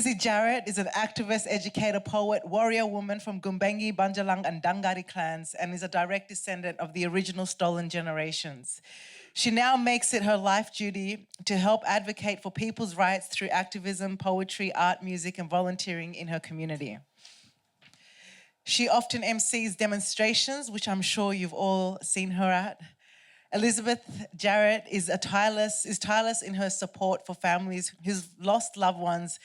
Lizzie Jarrett is an activist, educator, poet, warrior woman from Gumbengi, Banjalang and Dangari clans and is a direct descendant of the original stolen generations. She now makes it her life duty to help advocate for people's rights through activism, poetry, art, music and volunteering in her community. She often MCs demonstrations, which I'm sure you've all seen her at. Elizabeth Jarrett is tireless in her support for families who've lost loved ones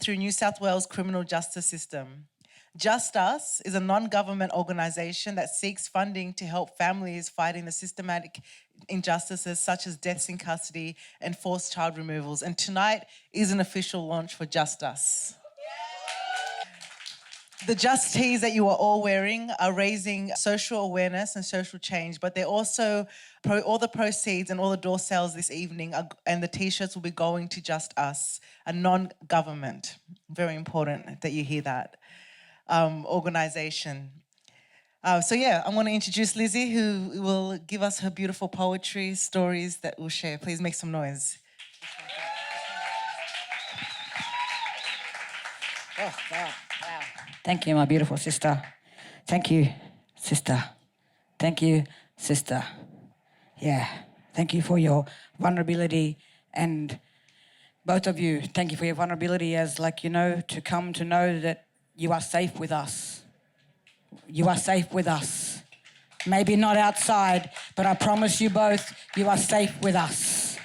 through New South Wales criminal justice system. Just Us is a non-government organisation that seeks funding to help families fighting the systematic injustices such as deaths in custody and forced child removals. And tonight is an official launch for Just Us. The Just Tees that you are all wearing are raising social awareness and social change, but they're also, all the proceeds and all the door sales this evening and the T-shirts will be going to Just Us, a non-government, very important that you hear that, organisation. I'm going to introduce Lizzie, who will give us her beautiful poetry, stories that we'll share. Please make some noise. Oh, wow. Thank you, my beautiful sister. Thank you, sister. Thank you, sister. Yeah, thank you for your vulnerability, and both of you, thank you for your vulnerability as, to come to know that you are safe with us. You are safe with us. Maybe not outside, but I promise you both, you are safe with us.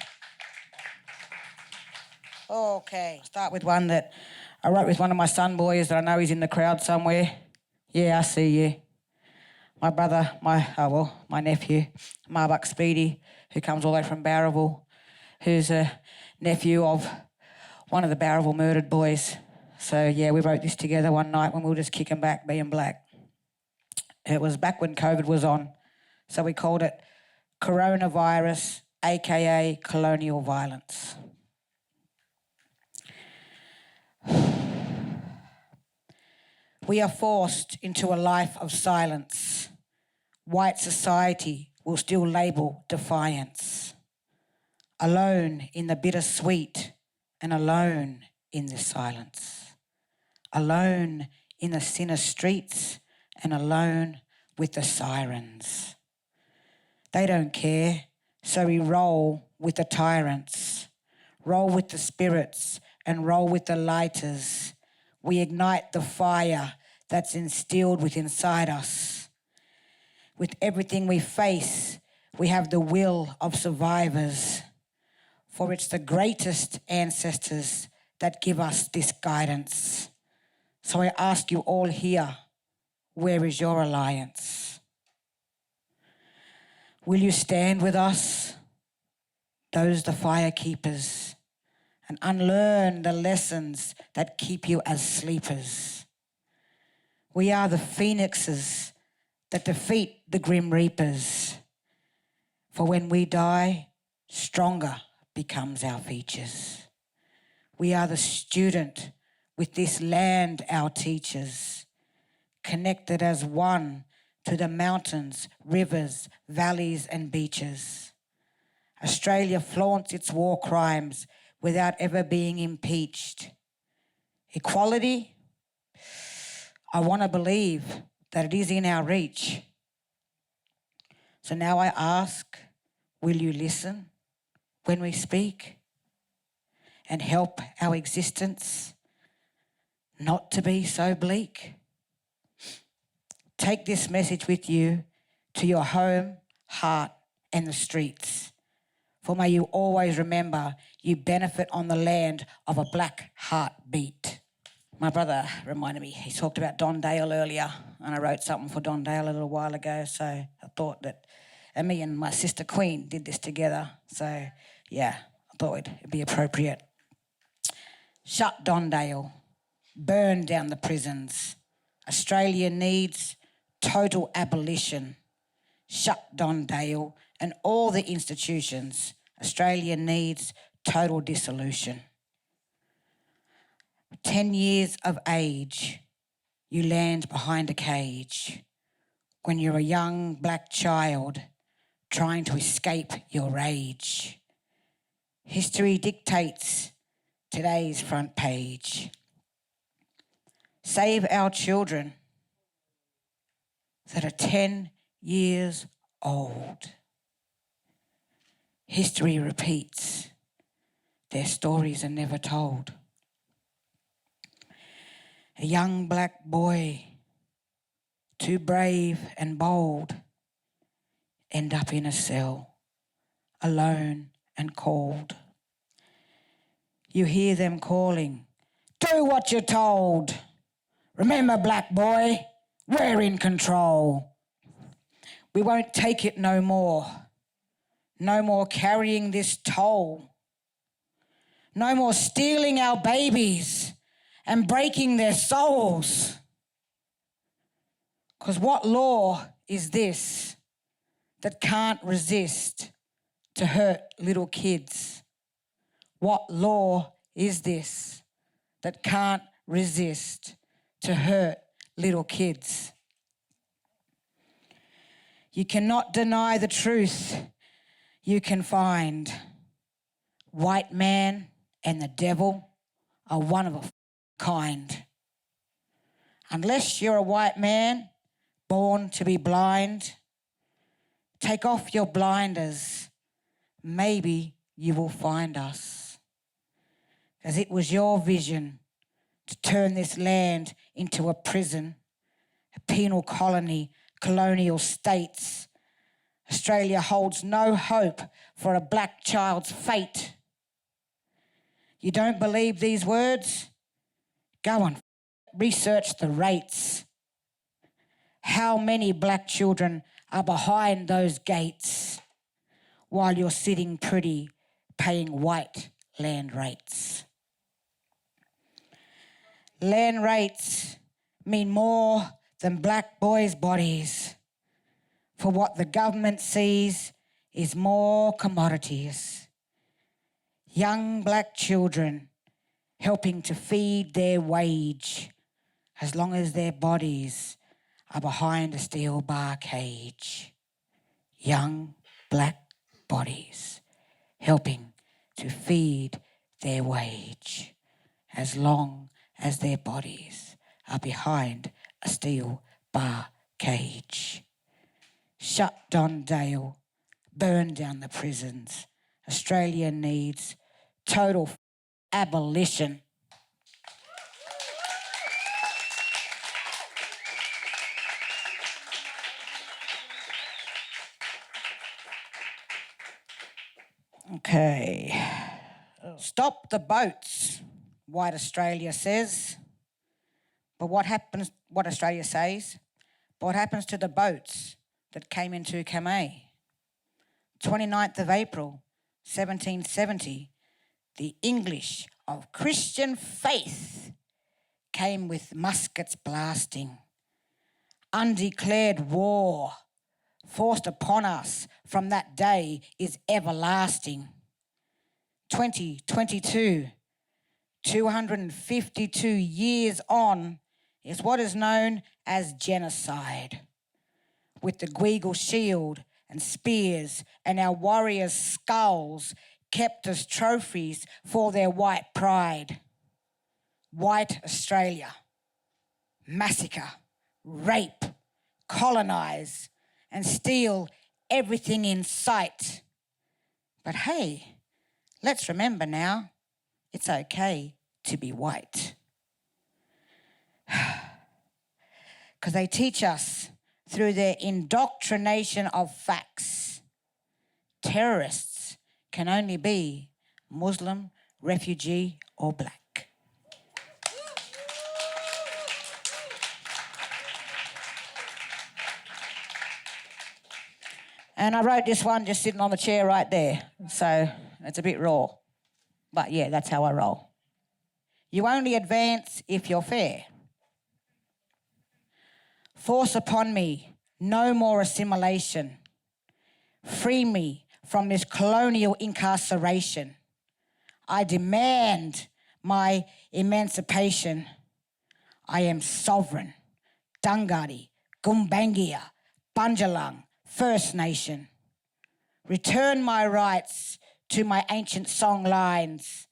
Okay, start with one that I wrote with one of my son boys that I know he's in the crowd somewhere. Yeah, I see you. My brother, my nephew, Marbuk Speedy, who comes all the way from Barraville, who's a nephew of one of the Barraville murdered boys. So, yeah, we wrote this together one night when we were just kicking back, being black. It was back when COVID was on, so we called it Coronavirus, aka Colonial Violence. We are forced into a life of silence. White society will still label defiance. Alone in the bittersweet and alone in the silence. Alone in the sinner streets and alone with the sirens. They don't care, so we roll with the tyrants, roll with the spirits and roll with the lighters. We ignite the fire that's instilled within inside us. With everything we face, we have the will of survivors, for it's the greatest ancestors that give us this guidance. So I ask you all here, where is your alliance? Will you stand with us, those the fire keepers, and unlearn the lessons that keep you as sleepers? We are the phoenixes that defeat the grim reapers. For when we die, stronger becomes our features. We are the student with this land, our teachers, connected as one to the mountains, rivers, valleys and beaches. Australia flaunts its war crimes without ever being impeached. Equality? I want to believe that it is in our reach. So now I ask, will you listen when we speak and help our existence not to be so bleak? Take this message with you to your home, heart and the streets. For may you always remember you benefit on the land of a black heartbeat. My brother reminded me, he talked about Don Dale earlier, and I wrote something for Don Dale a little while ago, so I thought that, and me and my sister Queen did this together, so yeah, I thought it'd be appropriate. Shut Don Dale, burn down the prisons. Australia needs total abolition. Shut Don Dale and all the institutions. Australia needs total dissolution. 10 years of age, you land behind a cage when you're a young black child trying to escape your rage. History dictates today's front page. Save our children that are 10 years old. History repeats. Their stories are never told. A young black boy, too brave and bold, end up in a cell, alone and cold. You hear them calling, do what you're told. Remember, black boy, we're in control. We won't take it no more. No more carrying this toll. No more stealing our babies and breaking their souls. 'Cause what law is this that can't resist to hurt little kids? What law is this that can't resist to hurt little kids? You cannot deny the truth you can find. White man and the devil are one of a kind. Unless you're a white man born to be blind, take off your blinders. Maybe you will find us. As it was your vision to turn this land into a prison, a penal colony, colonial states. Australia holds no hope for a black child's fate. You don't believe these words? Go and research the rates. How many black children are behind those gates while you're sitting pretty paying white land rates? Land rates mean more than black boys' bodies. For what the government sees is more commodities. Young black children helping to feed their wage as long as their bodies are behind a steel bar cage. Young black bodies helping to feed their wage as long as their bodies are behind a steel bar cage. Shut Don Dale, burn down the prisons. Australia needs total abolition. Okay. Stop the boats, White Australia says. But what Australia says, but what happens to the boats that came into Kamei? 29th of April, 1770, the English of Christian faith came with muskets blasting. Undeclared war forced upon us from that day is everlasting. 2022, 252 years on, is what is known as genocide. With the Guigal shield and spears and our warriors' skulls kept as trophies for their white pride. White Australia. Massacre, rape, colonise and steal everything in sight. But hey, let's remember now, it's okay to be white. Because they teach us through their indoctrination of facts. Terrorists can only be Muslim, refugee, or black. And I wrote this one just sitting on the chair right there. So it's a bit raw. But yeah, that's how I roll. You only advance if you're fair. Force upon me, no more assimilation. Free me from this colonial incarceration. I demand my emancipation. I am sovereign. Dungari, Gumbangia, Bunjalung, First Nation. Return my rights to my ancient song lines.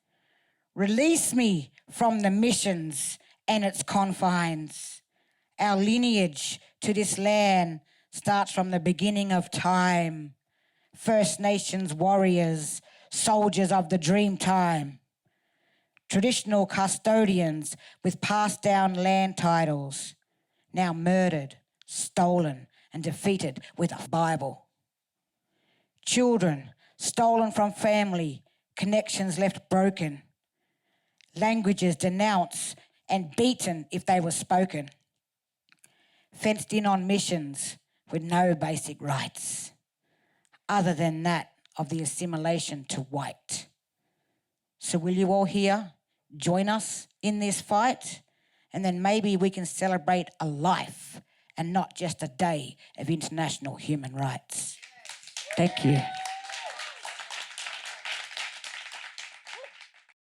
Release me from the missions and its confines. Our lineage to this land starts from the beginning of time. First Nations warriors, soldiers of the dream time. Traditional custodians with passed down land titles, now murdered, stolen, and defeated with a Bible. Children stolen from family, connections left broken. Languages denounced and beaten if they were spoken. Fenced in on missions with no basic rights, other than that of the assimilation to white. So will you all here join us in this fight? And then maybe we can celebrate a life and not just a day of international human rights. Thank you.